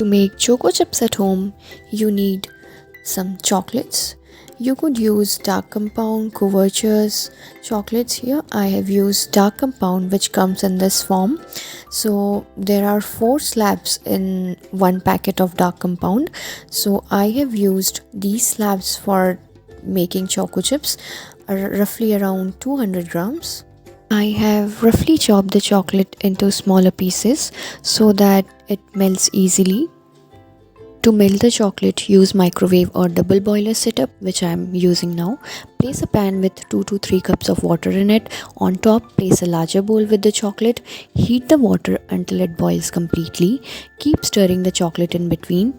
To make choco chips at home, you need some chocolates. You could use dark compound, couvertures, chocolates. Here I have used dark compound, which comes in this form. So there are 4 slabs in one packet of dark compound. So I have used these slabs for making choco chips, roughly around 200 grams. I have roughly chopped the chocolate into smaller pieces so that it melts easily. To melt the chocolate, use microwave or double boiler setup, which I am using now. Place a pan with 2 to 3 cups of water in it. On top, place a larger bowl with the chocolate. Heat the water until it boils completely. Keep stirring the chocolate in between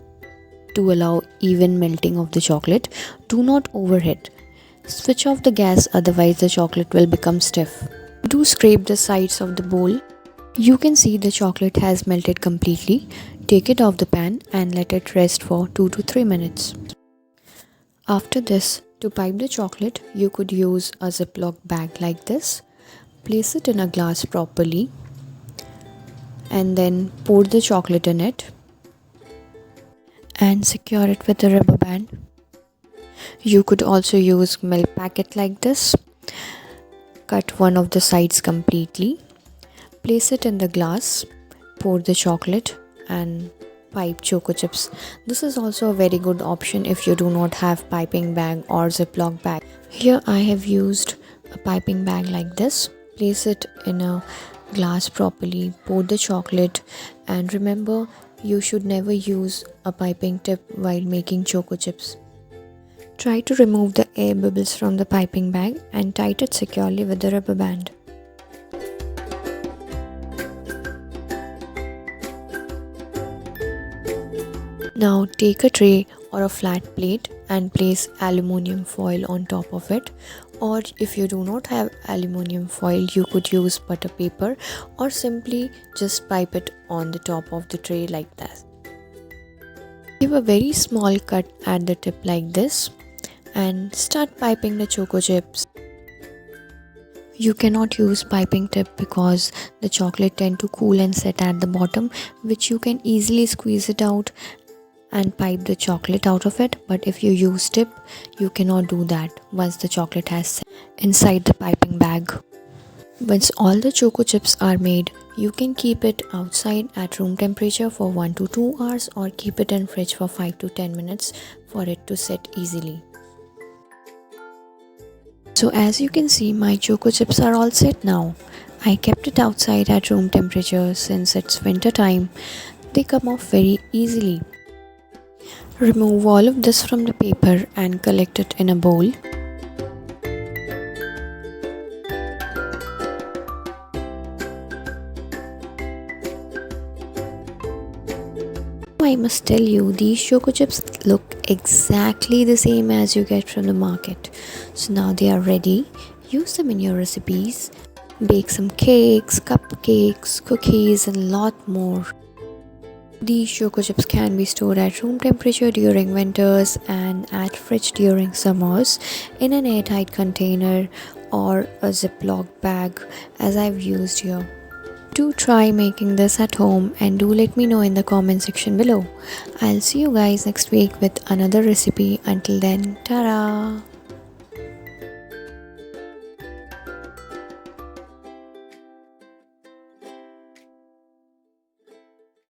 to allow even melting of the chocolate. Do not overheat. Switch off the gas, otherwise the chocolate will become stiff. Do scrape the sides of the bowl. You can see the chocolate has melted completely. Take it off the pan and let it rest for 2 to 3 minutes. After this, to pipe the chocolate, you could use a Ziploc bag like this. Place it in a glass properly and then pour the chocolate in it and secure it with a rubber band. You could also use milk packet like this. Cut one of the sides completely. Place it in the glass. Pour the chocolate and pipe choco chips. This is also a very good option if you do not have piping bag or Ziploc bag. Here I have used a piping bag like this. Place it in a glass properly, pour the chocolate, and remember, you should never use a piping tip while making choco chips. Try to remove the air bubbles from the piping bag and tie it securely with the rubber band. Now take a tray or a flat plate and place aluminium foil on top of it, or if you do not have aluminium foil, you could use butter paper or simply just pipe it on the top of the tray like that. Give a very small cut at the tip like this and start piping the choco chips. You cannot use piping tip because the chocolate tend to cool and set at the bottom, which you can easily squeeze it out and pipe the chocolate out of it. But if you use tip, you cannot do that once the chocolate has set inside the piping bag. Once all the choco chips are made, you can keep it outside at room temperature for 1 to 2 hours or keep it in fridge for 5 to 10 minutes for it to set easily. So as you can see, my choco chips are all set now. I kept it outside at room temperature since it's winter time. They come off very easily. Remove all of this from the paper and collect it in a bowl. I must tell you, these choco chips look exactly the same as you get from the market. So now they are ready. Use them in your recipes. Bake some cakes, cupcakes, cookies, and lot more. These choco chips can be stored at room temperature during winters and at fridge during summers in an airtight container or a Ziploc bag as I've used here. Do try making this at home and do let me know in the comment section below. I'll see you guys next week with another recipe. Until then, ta-ra!